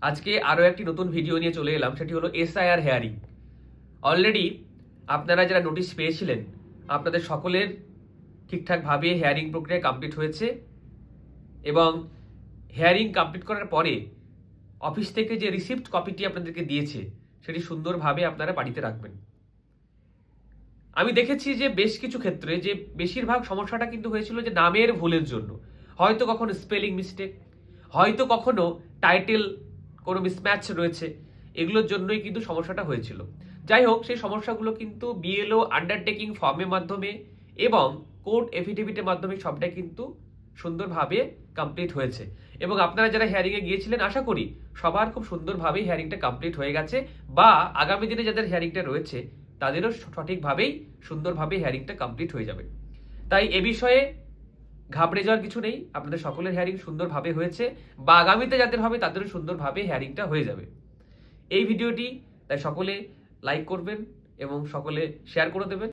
আজকে আরও একটি নতুন ভিডিও নিয়ে চলে এলাম, সেটি হলো এসআইআর হেয়ারিং। অলরেডি আপনারা যারা নোটিশ পেয়েছিলেন, আপনাদের সকলের ঠিকঠাকভাবে হেয়ারিং প্রক্রিয়া কমপ্লিট হয়েছে এবং হেয়ারিং কমপ্লিট করার পরে অফিস থেকে যে রিসিপ্ট কপিটি আপনাদেরকে দিয়েছে সেটি সুন্দরভাবে আপনারা বাড়িতে রাখবেন। আমি দেখেছি যে বেশ কিছু ক্ষেত্রে যে বেশিরভাগ সমস্যাটা কিন্তু হয়েছিল যে নামের ভুলের জন্য, হয়তো কখনো স্পেলিং মিস্টেক, হয়তো কখনো টাইটেল কোনো মিসম্যাচ রয়েছে, এগুলোর জন্যই কিন্তু সমস্যাটা হয়েছিল। যাই হোক, সেই সমস্যাগুলো কিন্তু বিএলও আন্ডারটেকিং ফর্মের মাধ্যমে এবং কোর্ট এফিডেভিটের মাধ্যমে সবটাই কিন্তু সুন্দরভাবে কমপ্লিট হয়েছে এবং আপনারা যারা হিয়ারিংয়ে গিয়েছিলেন, আশা করি সবার খুব সুন্দরভাবেই হিয়ারিংটা কমপ্লিট হয়ে গেছে, বা আগামী দিনে যাদের হিয়ারিংটা রয়েছে তাদেরও সঠিকভাবেই সুন্দরভাবে হিয়ারিংটা কমপ্লিট হয়ে যাবে। তাই এ বিষয়ে ঘাবড়ে যাওয়ার কিছু নেই, আপনাদের সকলের হিয়ারিং সুন্দরভাবে হয়েছে, বা আগামীতে যাদের হবে তাদেরও সুন্দরভাবে হিয়ারিংটা হয়ে যাবে। এই ভিডিওটি তাই সকলে লাইক করবেন এবং সকলে শেয়ার করে দেবেন।